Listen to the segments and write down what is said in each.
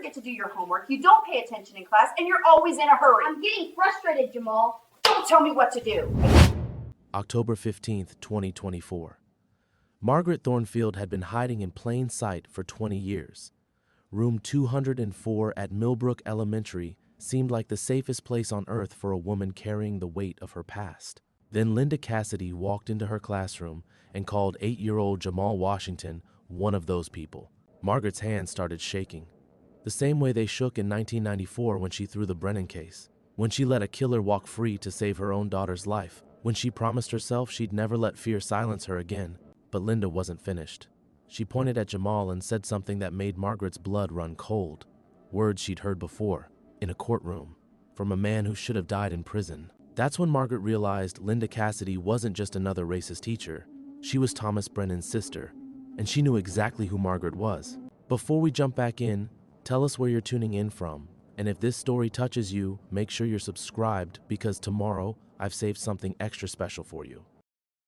forget to do your homework, you don't pay attention in class, and you're always in a hurry. I'm getting frustrated, Jamal. Don't tell me what to do. October 15th, 2024. Margaret Thornfield had been hiding in plain sight for 20 years. Room 204 at Millbrook Elementary seemed like the safest place on earth for a woman carrying the weight of her past. Then Linda Cassidy walked into her classroom and called 8-year-old Jamal Washington one of those people. Margaret's hands started shaking, the same way they shook in 1994 when she threw the Brennan case, when she let a killer walk free to save her own daughter's life, when she promised herself she'd never let fear silence her again. But Linda wasn't finished. She pointed at Jamal and said something that made Margaret's blood run cold. Words she'd heard before, in a courtroom, from a man who should have died in prison. That's when Margaret realized Linda Cassidy wasn't just another racist teacher. She was Thomas Brennan's sister, and she knew exactly who Margaret was. Before we jump back in, tell us where you're tuning in from, and if this story touches you, make sure you're subscribed because tomorrow I've saved something extra special for you.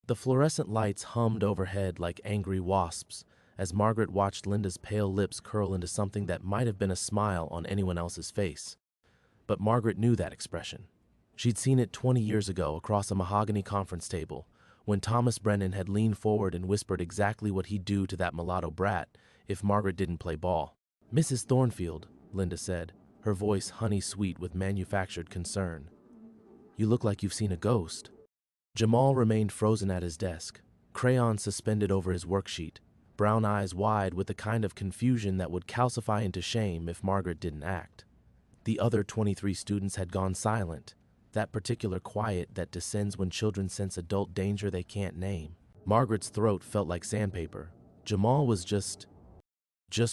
The fluorescent lights hummed overhead like angry wasps as Margaret watched Linda's pale lips curl into something that might have been a smile on anyone else's face. But Margaret knew that expression. She'd seen it 20 years ago across a mahogany conference table, when Thomas Brennan had leaned forward and whispered exactly what he'd do to that mulatto brat if Margaret didn't play ball. "Mrs. Thornfield," Linda said, her voice honey-sweet with manufactured concern. "You look like you've seen a ghost." Jamal remained frozen at his desk, crayon suspended over his worksheet, brown eyes wide with the kind of confusion that would calcify into shame if Margaret didn't act. The other 23 students had gone silent, that particular quiet that descends when children sense adult danger they can't name. Margaret's throat felt like sandpaper. Jamal was just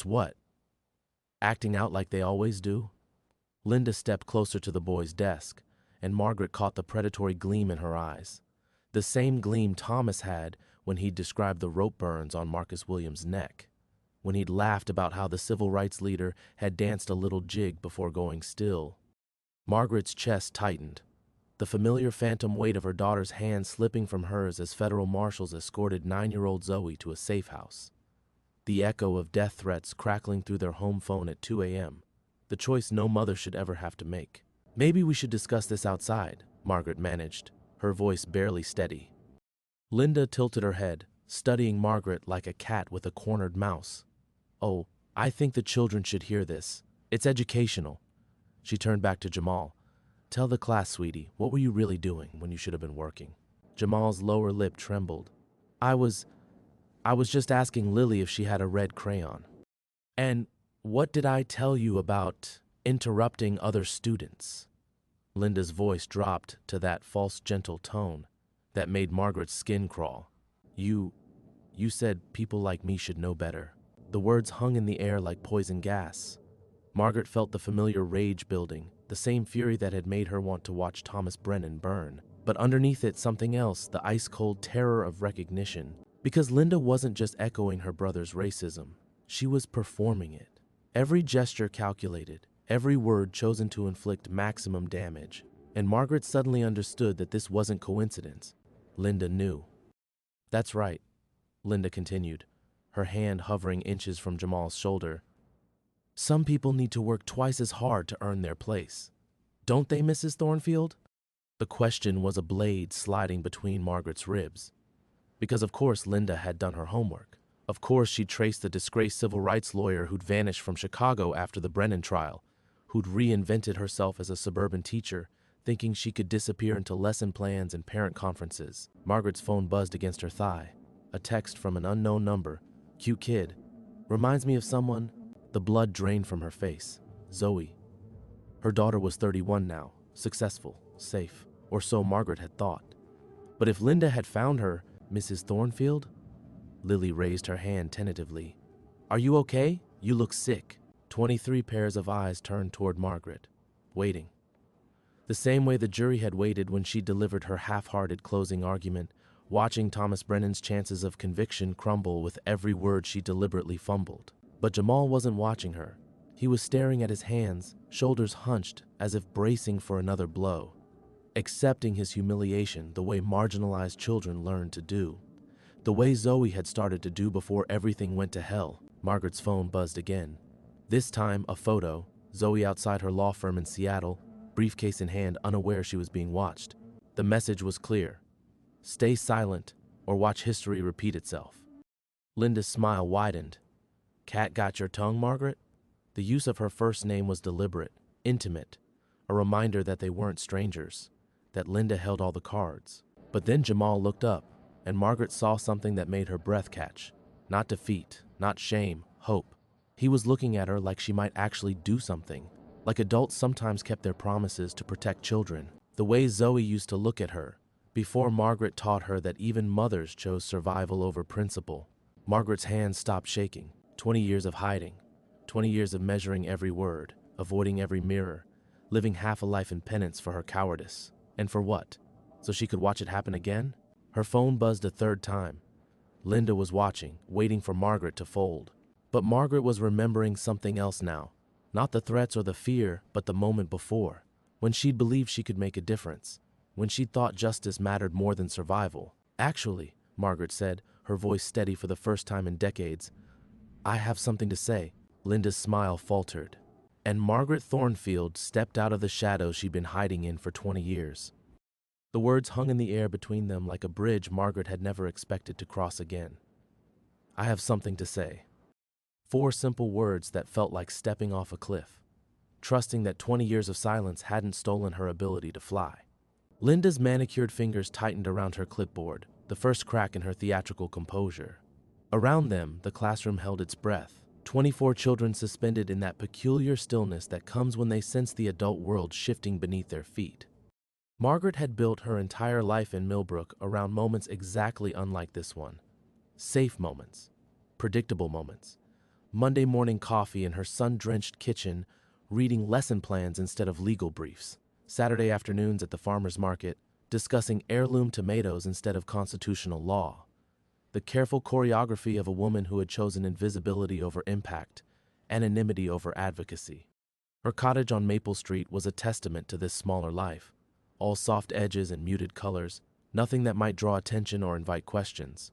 what? Acting out like they always do? Linda stepped closer to the boy's desk, and Margaret caught the predatory gleam in her eyes. The same gleam Thomas had when he'd described the rope burns on Marcus Williams' neck, when he'd laughed about how the civil rights leader had danced a little jig before going still. Margaret's chest tightened, the familiar phantom weight of her daughter's hand slipping from hers as federal marshals escorted 9-year-old Zoe to a safe house. The echo of death threats crackling through their home phone at 2 a.m., the choice no mother should ever have to make. "Maybe we should discuss this outside," Margaret managed, her voice barely steady. Linda tilted her head, studying Margaret like a cat with a cornered mouse. "Oh, I think the children should hear this. It's educational." She turned back to Jamal. "Tell the class, sweetie, what were you really doing when you should have been working?" Jamal's lower lip trembled. I was just asking Lily if she had a red crayon." "And what did I tell you about interrupting other students?" Linda's voice dropped to that false gentle tone that made Margaret's skin crawl. You said people like me should know better." The words hung in the air like poison gas. Margaret felt the familiar rage building, the same fury that had made her want to watch Thomas Brennan burn. But underneath it, something else, the ice-cold terror of recognition. Because Linda wasn't just echoing her brother's racism, she was performing it. Every gesture calculated, every word chosen to inflict maximum damage. And Margaret suddenly understood that this wasn't coincidence. Linda knew. "That's right," Linda continued, her hand hovering inches from Jamal's shoulder. "Some people need to work twice as hard to earn their place. Don't they, Mrs. Thornfield?" The question was a blade sliding between Margaret's ribs. Because of course Linda had done her homework. Of course she'd traced the disgraced civil rights lawyer who'd vanished from Chicago after the Brennan trial, who'd reinvented herself as a suburban teacher, thinking she could disappear into lesson plans and parent conferences. Margaret's phone buzzed against her thigh. A text from an unknown number. "Cute kid. Reminds me of someone." The blood drained from her face. Zoe. Her daughter was 31 now, successful, safe, or so Margaret had thought. But if Linda had found her, Mrs. Thornfield? Lily raised her hand tentatively. "Are you okay? You look sick." 23 pairs of eyes turned toward Margaret, waiting. The same way the jury had waited when she delivered her half-hearted closing argument, watching Thomas Brennan's chances of conviction crumble with every word she deliberately fumbled. But Jamal wasn't watching her. He was staring at his hands, shoulders hunched as if bracing for another blow, accepting his humiliation the way marginalized children learn to do, the way Zoe had started to do before everything went to hell. Margaret's phone buzzed again. This time, a photo, Zoe outside her law firm in Seattle, briefcase in hand, unaware she was being watched. The message was clear: stay silent or watch history repeat itself. Linda's smile widened. Cat got your tongue, Margaret? The use of her first name was deliberate, intimate, a reminder that they weren't strangers, that Linda held all the cards. But then Jamal looked up, and Margaret saw something that made her breath catch. Not defeat, not shame, hope. He was looking at her like she might actually do something, like adults sometimes kept their promises to protect children, the way Zoe used to look at her, before Margaret taught her that even mothers chose survival over principle. Margaret's hands stopped shaking. 20 years of hiding, 20 years of measuring every word, avoiding every mirror, living half a life in penance for her cowardice. And for what? So she could watch it happen again? Her phone buzzed a third time. Linda was watching, waiting for Margaret to fold. But Margaret was remembering something else now. Not the threats or the fear, but the moment before, when she'd believed she could make a difference, when she'd thought justice mattered more than survival. Actually, Margaret said, her voice steady for the first time in decades, I have something to say. Linda's smile faltered, and Margaret Thornfield stepped out of the shadows she'd been hiding in for 20 years. The words hung in the air between them like a bridge Margaret had never expected to cross again. I have something to say. 4 simple words that felt like stepping off a cliff, trusting that 20 years of silence hadn't stolen her ability to fly. Linda's manicured fingers tightened around her clipboard, the first crack in her theatrical composure. Around them, the classroom held its breath, 24 children suspended in that peculiar stillness that comes when they sense the adult world shifting beneath their feet. Margaret had built her entire life in Millbrook around moments exactly unlike this one. Safe moments, predictable moments. Monday morning coffee in her sun-drenched kitchen, reading lesson plans instead of legal briefs. Saturday afternoons at the farmer's market, discussing heirloom tomatoes instead of constitutional law. The careful choreography of a woman who had chosen invisibility over impact, anonymity over advocacy. Her cottage on Maple Street was a testament to this smaller life. All soft edges and muted colors, nothing that might draw attention or invite questions.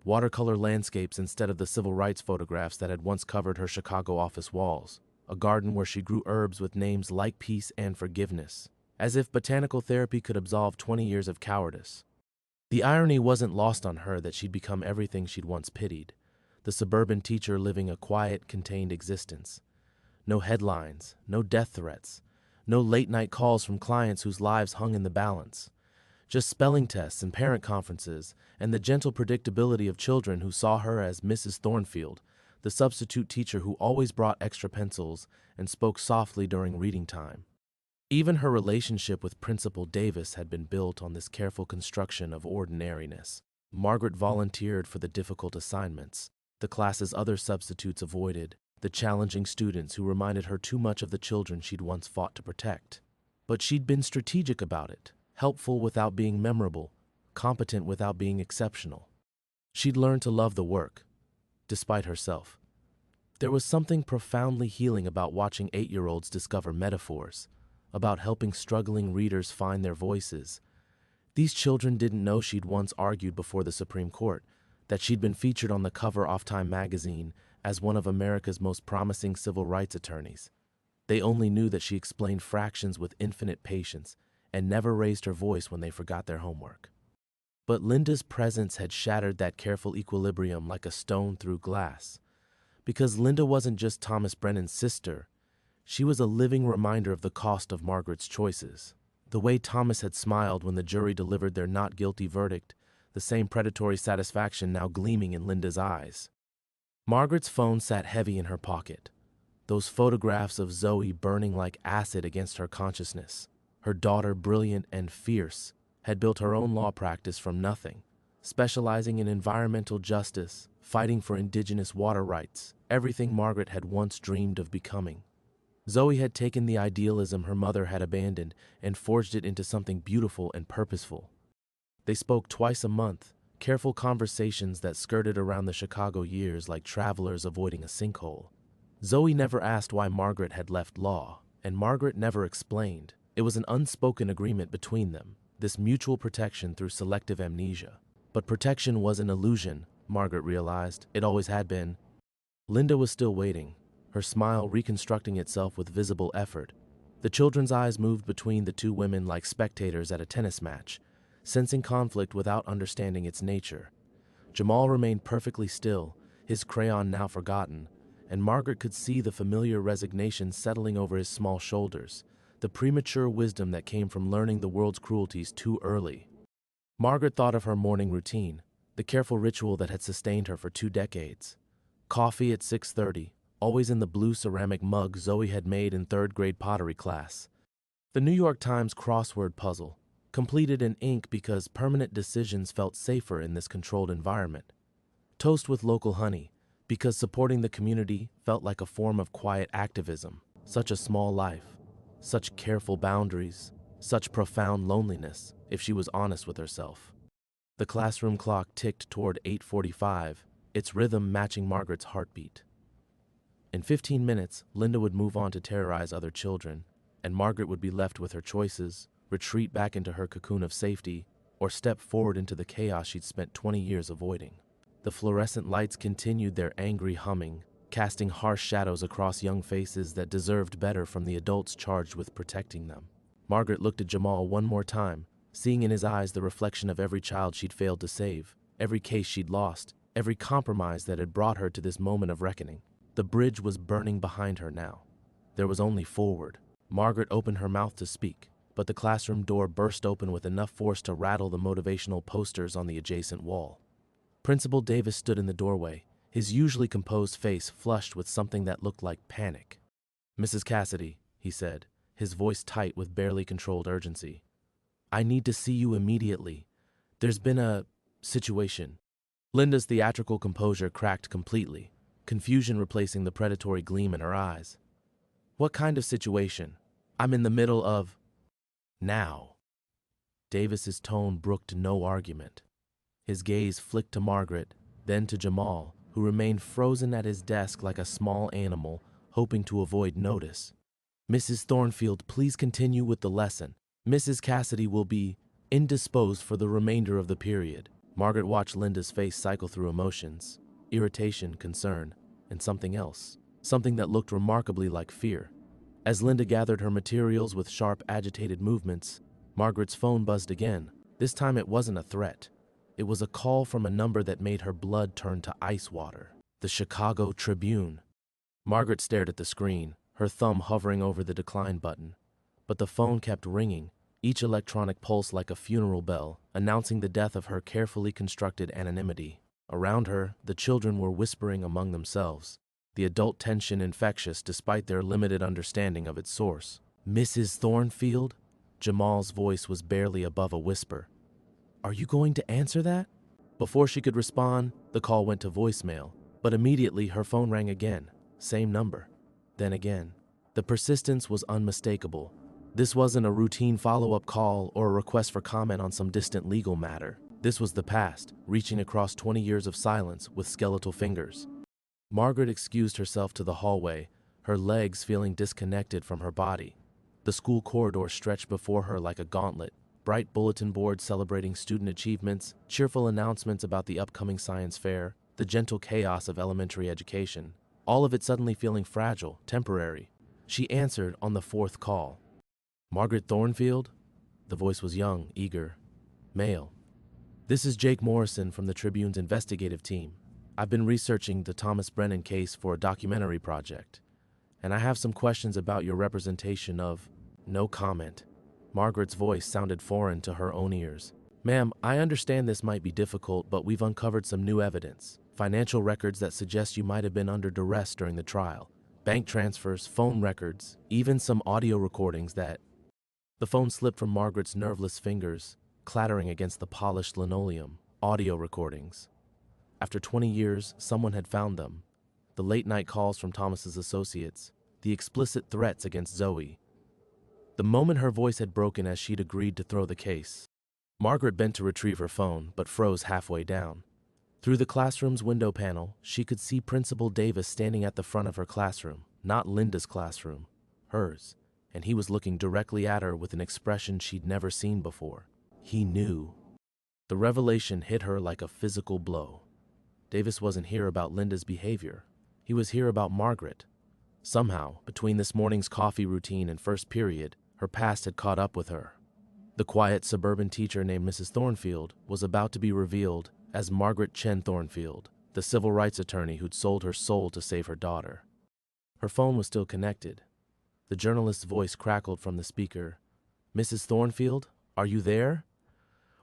Watercolor landscapes instead of the civil rights photographs that had once covered her Chicago office walls. A garden where she grew herbs with names like peace and forgiveness, as if botanical therapy could absolve 20 years of cowardice. The irony wasn't lost on her that she'd become everything she'd once pitied, the suburban teacher living a quiet, contained existence. No headlines, no death threats, no late-night calls from clients whose lives hung in the balance. Just spelling tests and parent conferences, and the gentle predictability of children who saw her as Mrs. Thornfield, the substitute teacher who always brought extra pencils and spoke softly during reading time. Even her relationship with Principal Davis had been built on this careful construction of ordinariness. Margaret volunteered for the difficult assignments, the classes other substitutes avoided, the challenging students who reminded her too much of the children she'd once fought to protect. But she'd been strategic about it, helpful without being memorable, competent without being exceptional. She'd learned to love the work, despite herself. There was something profoundly healing about watching 8-year-olds discover metaphors, about helping struggling readers find their voices. These children didn't know she'd once argued before the Supreme Court, that she'd been featured on the cover of Time magazine as one of America's most promising civil rights attorneys. They only knew that she explained fractions with infinite patience and never raised her voice when they forgot their homework. But Linda's presence had shattered that careful equilibrium like a stone through glass. Because Linda wasn't just Thomas Brennan's sister, she was a living reminder of the cost of Margaret's choices. The way Thomas had smiled when the jury delivered their not guilty verdict, the same predatory satisfaction now gleaming in Linda's eyes. Margaret's phone sat heavy in her pocket, those photographs of Zoe burning like acid against her consciousness. Her daughter, brilliant and fierce, had built her own law practice from nothing, specializing in environmental justice, fighting for indigenous water rights, everything Margaret had once dreamed of becoming. Zoe had taken the idealism her mother had abandoned and forged it into something beautiful and purposeful. They spoke twice a month, careful conversations that skirted around the Chicago years like travelers avoiding a sinkhole. Zoe never asked why Margaret had left law, and Margaret never explained. It was an unspoken agreement between them, this mutual protection through selective amnesia. But protection was an illusion, Margaret realized. It always had been. Linda was still waiting, her smile reconstructing itself with visible effort. The children's eyes moved between the two women like spectators at a tennis match, sensing conflict without understanding its nature. Jamal remained perfectly still, his crayon now forgotten, and Margaret could see the familiar resignation settling over his small shoulders, the premature wisdom that came from learning the world's cruelties too early. Margaret thought of her morning routine, the careful ritual that had sustained her for 2 decades. Coffee at 6:30, always in the blue ceramic mug Zoe had made in 3rd grade pottery class. The New York Times crossword puzzle, completed in ink because permanent decisions felt safer in this controlled environment. Toast with local honey, because supporting the community felt like a form of quiet activism. Such a small life, such careful boundaries, such profound loneliness, if she was honest with herself. The classroom clock ticked toward 8:45, its rhythm matching Margaret's heartbeat. In 15 minutes, Linda would move on to terrorize other children, and Margaret would be left with her choices: retreat back into her cocoon of safety, or step forward into the chaos she'd spent 20 years avoiding. The fluorescent lights continued their angry humming, casting harsh shadows across young faces that deserved better from the adults charged with protecting them. Margaret looked at Jamal one more time, seeing in his eyes the reflection of every child she'd failed to save, every case she'd lost, every compromise that had brought her to this moment of reckoning. The bridge was burning behind her now. There was only forward. Margaret opened her mouth to speak, but the classroom door burst open with enough force to rattle the motivational posters on the adjacent wall. Principal Davis stood in the doorway, his usually composed face flushed with something that looked like panic. "Mrs. Cassidy," he said, his voice tight with barely controlled urgency, "I need to see you immediately. There's been a situation." Linda's theatrical composure cracked completely, confusion replacing the predatory gleam in her eyes. "What kind of situation? I'm in the middle of..." "Now." Davis's tone brooked no argument. His gaze flicked to Margaret, then to Jamal, who remained frozen at his desk like a small animal, hoping to avoid notice. "Mrs. Thornfield, please continue with the lesson. Mrs. Cassidy will be indisposed for the remainder of the period." Margaret watched Linda's face cycle through emotions: irritation, concern, and something else, something that looked remarkably like fear. As Linda gathered her materials with sharp, agitated movements, Margaret's phone buzzed again. This time it wasn't a threat. It was a call from a number that made her blood turn to ice water. The Chicago Tribune. Margaret stared at the screen, her thumb hovering over the decline button. But the phone kept ringing, each electronic pulse like a funeral bell, announcing the death of her carefully constructed anonymity. Around her, the children were whispering among themselves, the adult tension infectious despite their limited understanding of its source. "Mrs. Thornfield?" Jamal's voice was barely above a whisper. "Are you going to answer that?" Before she could respond, the call went to voicemail, but immediately her phone rang again, same number, then again. The persistence was unmistakable. This wasn't a routine follow-up call or a request for comment on some distant legal matter. This was the past, reaching across 20 years of silence with skeletal fingers. Margaret excused herself to the hallway, her legs feeling disconnected from her body. The school corridor stretched before her like a gauntlet, bright bulletin boards celebrating student achievements, cheerful announcements about the upcoming science fair, the gentle chaos of elementary education, all of it suddenly feeling fragile, temporary. She answered on the 4th call. "Margaret Thornfield?" The voice was young, eager, male. "This is Jake Morrison from the Tribune's investigative team. I've been researching the Thomas Brennan case for a documentary project, and I have some questions about your representation of..." No comment. Margaret's voice sounded foreign to her own ears. "Ma'am, I understand this might be difficult, but we've uncovered some new evidence. Financial records that suggest you might have been under duress during the trial. Bank transfers, phone records, even some audio recordings that..." The phone slipped from Margaret's nerveless fingers, clattering against the polished linoleum. Audio recordings. After 20 years, someone had found them. The late-night calls from Thomas's associates, the explicit threats against Zoe. The moment her voice had broken as she'd agreed to throw the case, Margaret bent to retrieve her phone, but froze halfway down. Through the classroom's window panel, she could see Principal Davis standing at the front of her classroom, not Linda's classroom, hers, and he was looking directly at her with an expression she'd never seen before. He knew. The revelation hit her like a physical blow. Davis wasn't here about Linda's behavior. He was here about Margaret, Somehow, between this morning's coffee routine and first period, her past had caught up with her. The quiet suburban teacher named Mrs. Thornfield was about to be revealed as Margaret Chen Thornfield, the civil rights attorney who'd sold her soul to save her daughter. Her phone was still connected. The journalist's voice crackled from the speaker. "Mrs. Thornfield, are you there?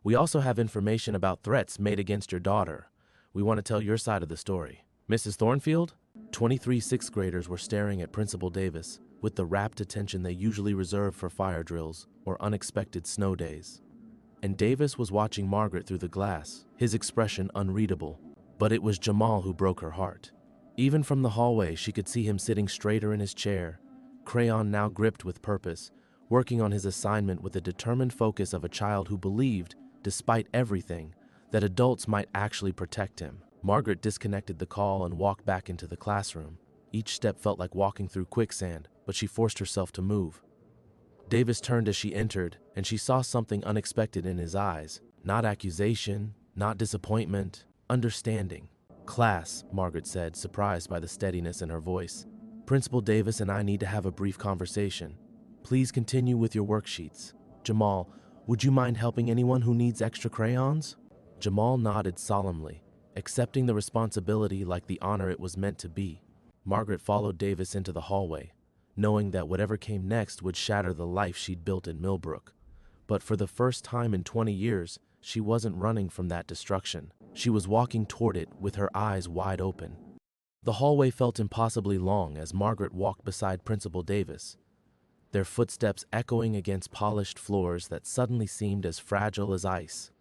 We also have information about threats made against your daughter. We want to tell your side of the story." "Mrs. Thornfield?" 23 sixth graders were staring at Principal Davis with the rapt attention they usually reserve for fire drills or unexpected snow days. And Davis was watching Margaret through the glass, his expression unreadable. But it was Jamal who broke her heart. Even from the hallway, she could see him sitting straighter in his chair, crayon now gripped with purpose, working on his assignment with the determined focus of a child who believed, despite everything, that adults might actually protect him. Margaret disconnected the call and walked back into the classroom. Each step felt like walking through quicksand, but she forced herself to move. Davis turned as she entered, and she saw something unexpected in his eyes. Not accusation, not disappointment, understanding. "Class," Margaret said, surprised by the steadiness in her voice. "Principal Davis and I need to have a brief conversation. Please continue with your worksheets. Jamal, would you mind helping anyone who needs extra crayons?" Jamal nodded solemnly, accepting the responsibility like the honor it was meant to be. Margaret followed Davis into the hallway, knowing that whatever came next would shatter the life she'd built in Millbrook. But for the first time in 20 years, she wasn't running from that destruction. She was walking toward it with her eyes wide open. The hallway felt impossibly long as Margaret walked beside Principal Davis, their footsteps echoing against polished floors that suddenly seemed as fragile as ice.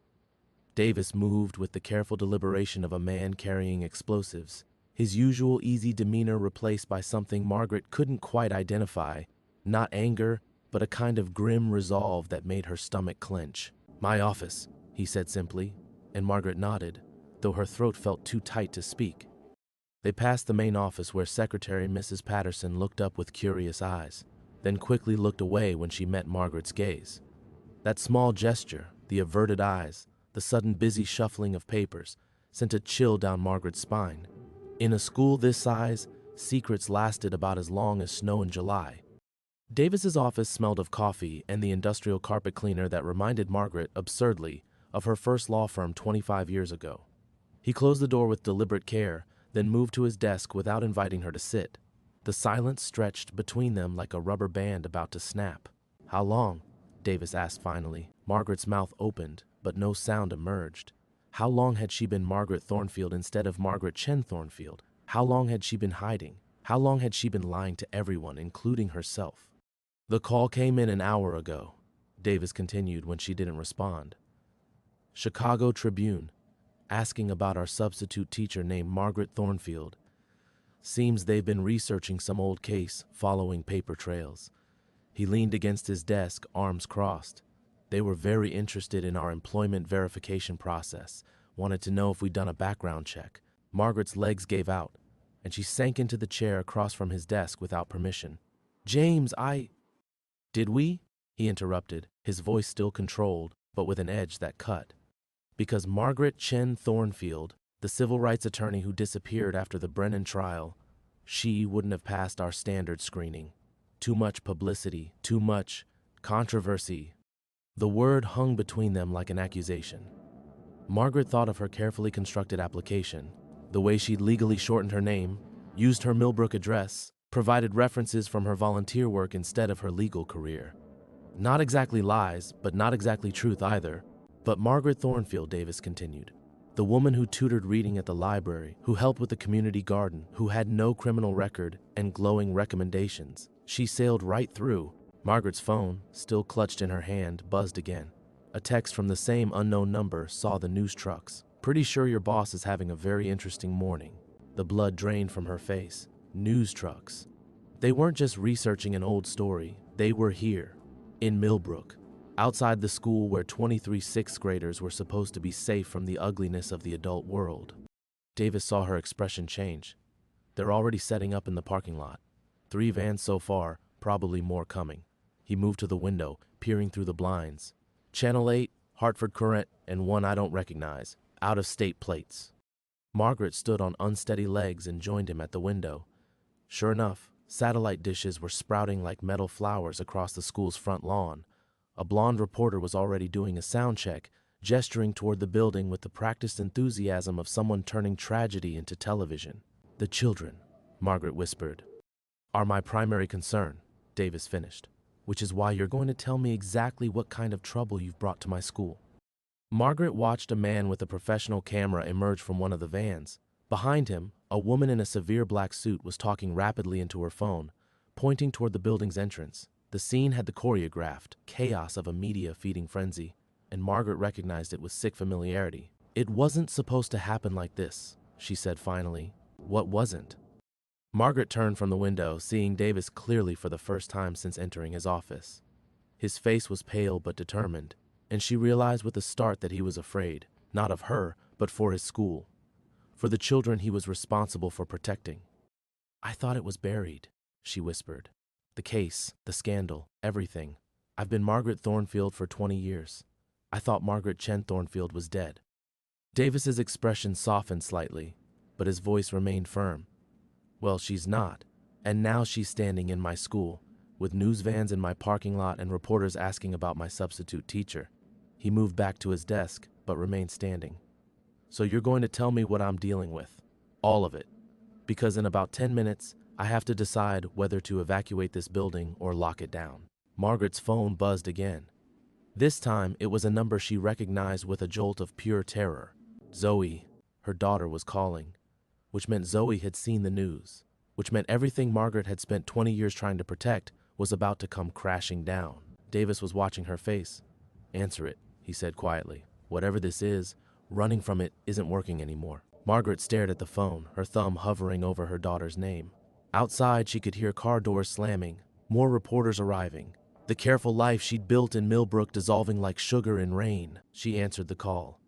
Davis moved with the careful deliberation of a man carrying explosives, his usual easy demeanor replaced by something Margaret couldn't quite identify, not anger, but a kind of grim resolve that made her stomach clench. "My office," he said simply, and Margaret nodded, though her throat felt too tight to speak. They passed the main office where Secretary Mrs. Patterson looked up with curious eyes, then quickly looked away when she met Margaret's gaze. That small gesture, the averted eyes, the sudden busy shuffling of papers, sent a chill down Margaret's spine. In a school this size, secrets lasted about as long as snow in July. Davis's office smelled of coffee and the industrial carpet cleaner that reminded Margaret, absurdly, of her first law firm 25 years ago. He closed the door with deliberate care, then moved to his desk without inviting her to sit. The silence stretched between them like a rubber band about to snap. "How long?" Davis asked finally. Margaret's mouth opened, but no sound emerged. How long had she been Margaret Thornfield instead of Margaret Chen Thornfield? How long had she been hiding? How long had she been lying to everyone, including herself? "The call came in an hour ago," Davis continued when she didn't respond. "Chicago Tribune, asking about our substitute teacher named Margaret Thornfield. Seems they've been researching some old case, following paper trails." He leaned against his desk, arms crossed. "They were very interested in our employment verification process, wanted to know if we'd done a background check." Margaret's legs gave out, and she sank into the chair across from his desk without permission. "James, Did we?" he interrupted, his voice still controlled, but with an edge that cut. Because Margaret Chen Thornfield, the civil rights attorney who disappeared after the Brennan trial, she wouldn't have passed our standard screening. Too much publicity, too much controversy. The word hung between them like an accusation. Margaret thought of her carefully constructed application, the way she'd legally shortened her name, used her Millbrook address, provided references from her volunteer work instead of her legal career. Not exactly lies, but not exactly truth either. But Margaret Thornfield, Davis continued, the woman who tutored reading at the library, who helped with the community garden, who had no criminal record and glowing recommendations. She sailed right through. Margaret's phone, still clutched in her hand, buzzed again. A text from the same unknown number saw the news trucks. "Pretty sure your boss is having a very interesting morning." The blood drained from her face. News trucks. They weren't just researching an old story. They were here, in Millbrook, outside the school where 23 sixth graders were supposed to be safe from the ugliness of the adult world. Davis saw her expression change. "They're already setting up in the parking lot. 3 vans so far, probably more coming." He moved to the window, peering through the blinds. "Channel 8, Hartford Courant, and one I don't recognize. Out-of-state plates." Margaret stood on unsteady legs and joined him at the window. Sure enough, Satellite dishes were sprouting like metal flowers across the school's front lawn. A blonde reporter was already doing a sound check, gesturing toward the building with the practiced enthusiasm of someone turning tragedy into television. "The children," Margaret whispered, "are my primary concern," Davis finished, "which is why you're going to tell me exactly what kind of trouble you've brought to my school." Margaret watched a man with a professional camera emerge from one of the vans. Behind him, a woman in a severe black suit was talking rapidly into her phone, pointing toward the building's entrance. The scene had the choreographed chaos of a media-feeding frenzy, and Margaret recognized it with sick familiarity. "It wasn't supposed to happen like this," she said finally. "What wasn't?" Margaret turned from the window, seeing Davis clearly for the first time since entering his office. His face was pale but determined, and she realized with a start that he was afraid, not of her, but for his school, for the children he was responsible for protecting. "I thought it was buried," she whispered. "The case, the scandal, everything. I've been Margaret Thornfield for 20 years. I thought Margaret Chen Thornfield was dead." Davis's expression softened slightly, but his voice remained firm. "Well, she's not, and now she's standing in my school, with news vans in my parking lot and reporters asking about my substitute teacher." He moved back to his desk, but remained standing. "So you're going to tell me what I'm dealing with, all of it, because in about 10 minutes, I have to decide whether to evacuate this building or lock it down." Margaret's phone buzzed again. This time, it was a number she recognized with a jolt of pure terror. Zoe, her daughter, was calling, which meant Zoe had seen the news, which meant everything Margaret had spent 20 years trying to protect was about to come crashing down. Davis was watching her face. "Answer it," he said quietly. "Whatever this is, running from it isn't working anymore." Margaret stared at the phone, her thumb hovering over her daughter's name. Outside, she could hear car doors slamming, more reporters arriving. The careful life she'd built in Millbrook dissolving like sugar in rain. She answered the call.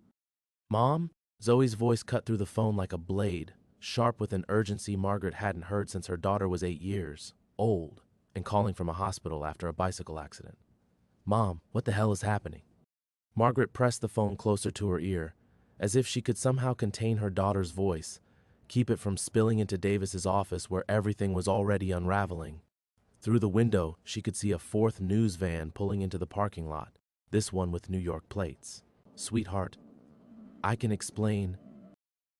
"Mom?" Zoe's voice cut through the phone like a blade, sharp with an urgency Margaret hadn't heard since her daughter was 8 years old and calling from a hospital after a bicycle accident. "Mom, what the hell is happening?" Margaret pressed the phone closer to her ear, as if she could somehow contain her daughter's voice, keep it from spilling into Davis's office where everything was already unraveling. Through the window, she could see a fourth news van pulling into the parking lot, this one with New York plates. "Sweetheart, I can explain."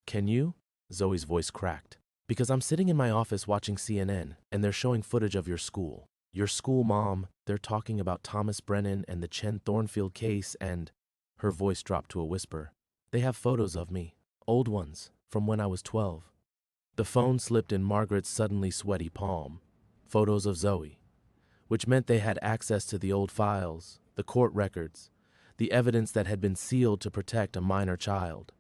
"Can you?" Zoe's voice cracked. "Because I'm sitting in my office watching CNN, and they're showing footage of your school. Your school, Mom. They're talking about Thomas Brennan and the Chen Thornfield case, and—" her voice dropped to a whisper. "They have photos of me, old ones, from when I was 12. The phone slipped in Margaret's suddenly sweaty palm. Photos of Zoe, which meant they had access to the old files, the court records, the evidence that had been sealed to protect a minor child.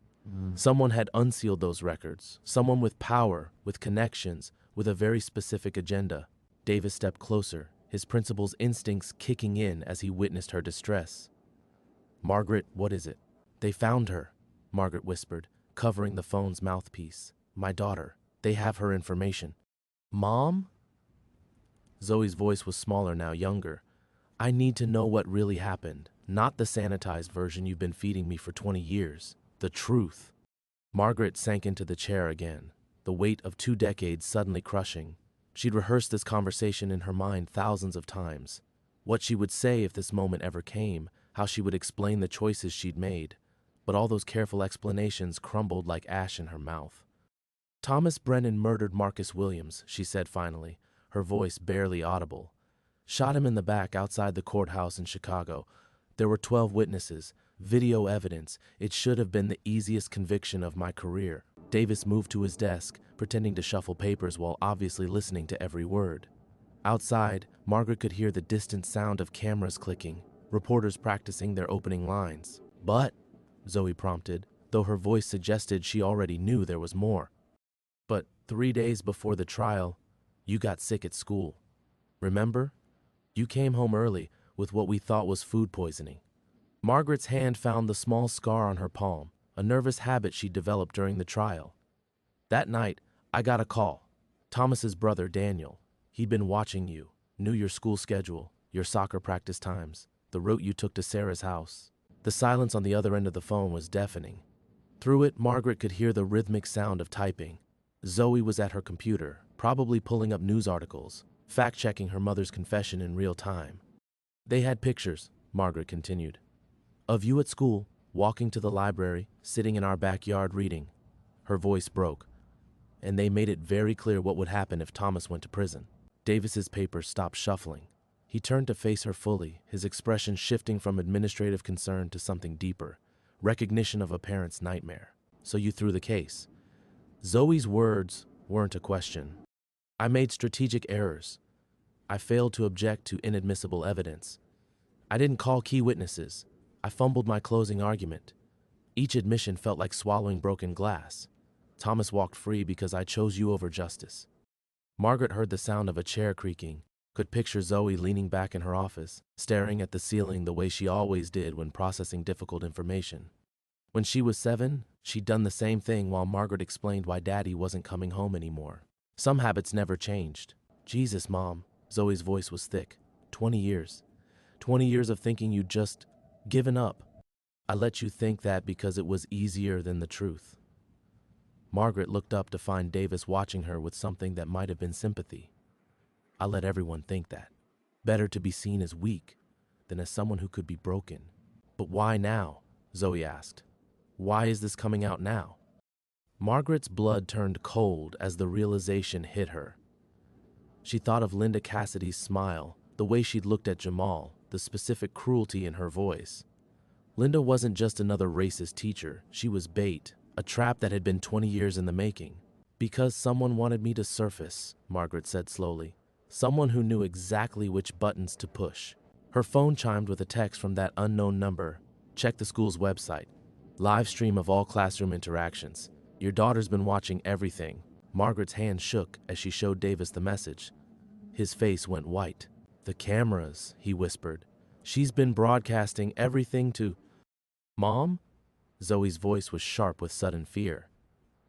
Someone had unsealed those records, someone with power, with connections, with a very specific agenda. Davis stepped closer, his principal's instincts kicking in as he witnessed her distress. "Margaret, what is it?" "They found her," Margaret whispered, covering the phone's mouthpiece. "My daughter. They have her information." "Mom?" Zoe's voice was smaller now, younger. "I need to know what really happened, not the sanitized version you've been feeding me for 20 years. The truth." Margaret sank into the chair again, the weight of 2 decades suddenly crushing. She'd rehearsed this conversation in her mind thousands of times. What she would say if this moment ever came, how she would explain the choices she'd made. But all those careful explanations crumbled like ash in her mouth. "Thomas Brennan murdered Marcus Williams," she said finally, her voice barely audible. "Shot him in the back outside the courthouse in Chicago. There were 12 witnesses, video evidence. It should have been the easiest conviction of my career." Davis moved to his desk, pretending to shuffle papers while obviously listening to every word. Outside, Margaret could hear the distant sound of cameras clicking, reporters practicing their opening lines. "But," Zoe prompted, though her voice suggested she already knew there was more. "But 3 days before the trial, you got sick at school. Remember? You came home early with what we thought was food poisoning." Margaret's hand found the small scar on her palm, a nervous habit she'd developed during the trial. "That night, I got a call. Thomas's brother, Daniel. He'd been watching you, knew your school schedule, your soccer practice times, the route you took to Sarah's house." The silence on the other end of the phone was deafening. Through it, Margaret could hear the rhythmic sound of typing. Zoe was at her computer, probably pulling up news articles, fact-checking her mother's confession in real time. They had pictures, Margaret continued, of you at school, walking to the library, sitting in our backyard reading. Her voice broke, and they made it very clear what would happen if Thomas went to prison. Davis's papers stopped shuffling. He turned to face her fully, his expression shifting from administrative concern to something deeper, recognition of a parent's nightmare. So you threw the case. Zoe's words weren't a question. I made strategic errors. I failed to object to inadmissible evidence. I didn't call key witnesses. I fumbled my closing argument. Each admission felt like swallowing broken glass. Thomas walked free because I chose you over justice. Margaret heard the sound of a chair creaking, could picture Zoe leaning back in her office, staring at the ceiling the way she always did when processing difficult information. When she was 7, she'd done the same thing while Margaret explained why Daddy wasn't coming home anymore. Some habits never changed. Jesus, Mom. Zoe's voice was thick. 20 years. 20 years of thinking you'd just given up. I let you think that because it was easier than the truth. Margaret looked up to find Davis watching her with something that might have been sympathy. I let everyone think that. Better to be seen as weak than as someone who could be broken. But why now? Zoe asked. Why is this coming out now? Margaret's blood turned cold as the realization hit her. She thought of Linda Cassidy's smile, the way she'd looked at Jamal, the specific cruelty in her voice. Linda wasn't just another racist teacher, she was bait, a trap that had been 20 years in the making. Because someone wanted me to surface, Margaret said slowly. Someone who knew exactly which buttons to push. Her phone chimed with a text from that unknown number. Check the school's website. Live stream of all classroom interactions. Your daughter's been watching everything. Margaret's hand shook as she showed Davis the message. His face went white. The cameras, he whispered. She's been broadcasting everything to... Mom? Zoe's voice was sharp with sudden fear.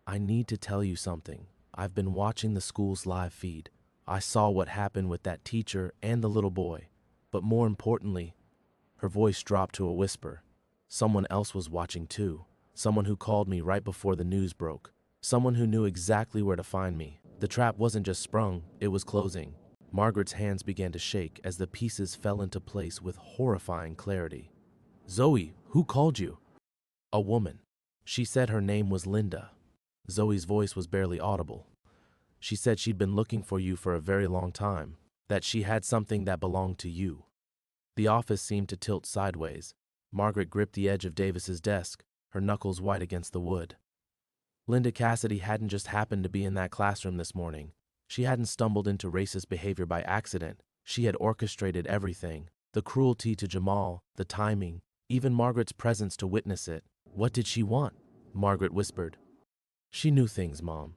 I need to tell you something. I've been watching the school's live feed. I saw what happened with that teacher and the little boy. But more importantly, her voice dropped to a whisper. Someone else was watching too. Someone who called me right before the news broke. Someone who knew exactly where to find me. The trap wasn't just sprung, it was closing. Margaret's hands began to shake as the pieces fell into place with horrifying clarity. Zoe, who called you? A woman. She said her name was Linda. Zoe's voice was barely audible. She said she'd been looking for you for a very long time, that she had something that belonged to you. The office seemed to tilt sideways. Margaret gripped the edge of Davis's desk, her knuckles white against the wood. Linda Cassidy hadn't just happened to be in that classroom this morning. She hadn't stumbled into racist behavior by accident. She had orchestrated everything. The cruelty to Jamal, the timing, even Margaret's presence to witness it. What did she want? Margaret whispered. She knew things, Mom.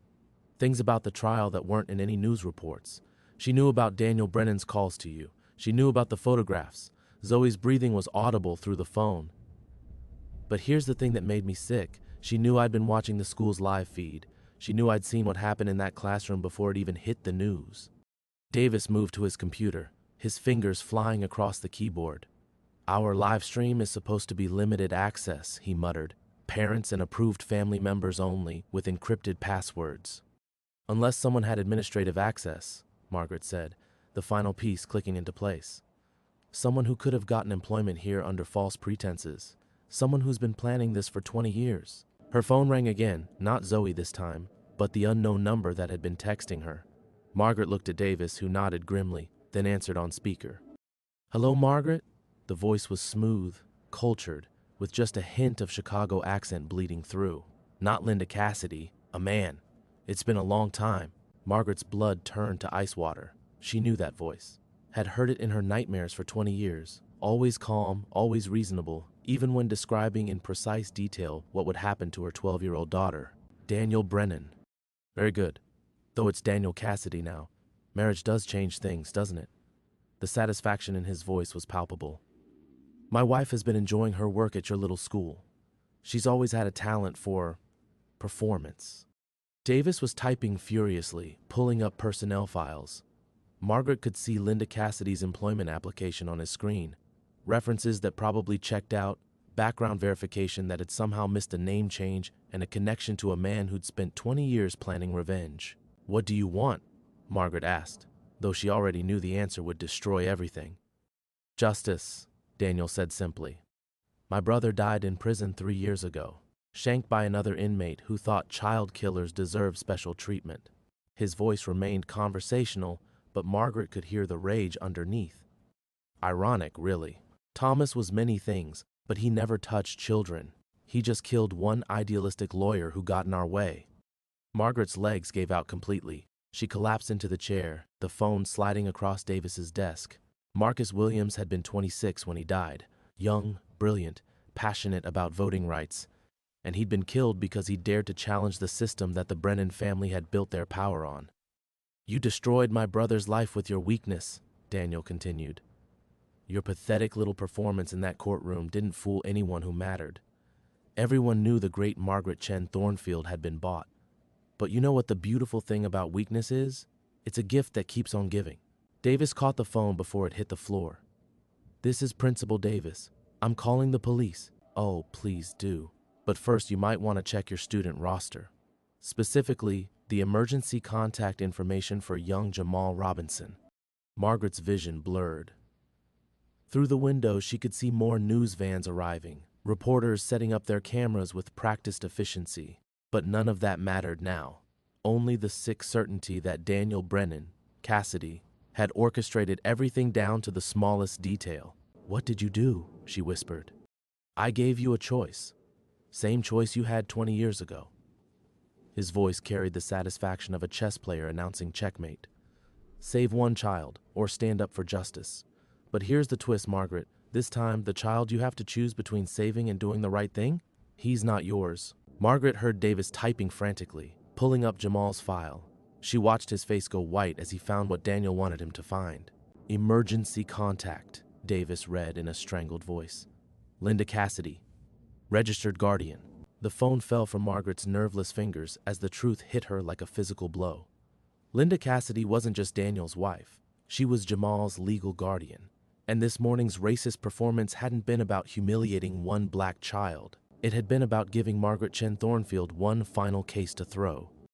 Things about the trial that weren't in any news reports. She knew about Daniel Brennan's calls to you. She knew about the photographs. Zoe's breathing was audible through the phone. But here's the thing that made me sick. She knew I'd been watching the school's live feed. She knew I'd seen what happened in that classroom before it even hit the news. Davis moved to his computer, his fingers flying across the keyboard. Our live stream is supposed to be limited access, he muttered. Parents and approved family members only, with encrypted passwords. Unless someone had administrative access, Margaret said, the final piece clicking into place. Someone who could have gotten employment here under false pretenses. Someone who's been planning this for 20 years. Her phone rang again, not Zoe this time, but the unknown number that had been texting her. Margaret looked at Davis, who nodded grimly, then answered on speaker. Hello, Margaret? The voice was smooth, cultured, with just a hint of Chicago accent bleeding through. Not Linda Cassidy, a man. It's been a long time. Margaret's blood turned to ice water. She knew that voice. Had heard it in her nightmares for 20 years. Always calm, always reasonable, even when describing in precise detail what would happen to her 12-year-old daughter. Daniel Brennan. Very good. Though it's Daniel Cassidy now. Marriage does change things, doesn't it? The satisfaction in his voice was palpable. My wife has been enjoying her work at your little school. She's always had a talent for performance. Davis was typing furiously, pulling up personnel files. Margaret could see Linda Cassidy's employment application on his screen. References that probably checked out, background verification that had somehow missed a name change, and a connection to a man who'd spent 20 years planning revenge. What do you want? Margaret asked, though she already knew the answer would destroy everything. Justice, Daniel said simply. My brother died in prison 3 years ago, shanked by another inmate who thought child killers deserved special treatment. His voice remained conversational, but Margaret could hear the rage underneath. Ironic, really. Thomas was many things, but he never touched children. He just killed one idealistic lawyer who got in our way. Margaret's legs gave out completely. She collapsed into the chair, the phone sliding across Davis's desk. Marcus Williams had been 26 when he died, young, brilliant, passionate about voting rights, and he'd been killed because he dared to challenge the system that the Brennan family had built their power on. You destroyed my brother's life with your weakness, Daniel continued. Your pathetic little performance in that courtroom didn't fool anyone who mattered. Everyone knew the great Margaret Chen Thornfield had been bought. But you know what the beautiful thing about weakness is? It's a gift that keeps on giving. Davis caught the phone before it hit the floor. This is Principal Davis. I'm calling the police. Oh, please do. But first you might want to check your student roster. Specifically, the emergency contact information for young Jamal Robinson. Margaret's vision blurred. Through the window, she could see more news vans arriving, reporters setting up their cameras with practiced efficiency. But none of that mattered now. Only the sick certainty that Daniel Brennan, Cassidy, had orchestrated everything down to the smallest detail. What did you do? She whispered. I gave you a choice. Same choice you had 20 years ago. His voice carried the satisfaction of a chess player announcing checkmate. Save one child, or stand up for justice. But here's the twist, Margaret. This time, the child you have to choose between saving and doing the right thing? He's not yours. Margaret heard Davis typing frantically, pulling up Jamal's file. She watched his face go white as he found what Daniel wanted him to find. Emergency contact, Davis read in a strangled voice. Linda Cassidy, registered guardian. The phone fell from Margaret's nerveless fingers as the truth hit her like a physical blow. Linda Cassidy wasn't just Daniel's wife. She was Jamal's legal guardian. And this morning's racist performance hadn't been about humiliating one black child. It had been about giving Margaret Chen Thornfield one final case to throw.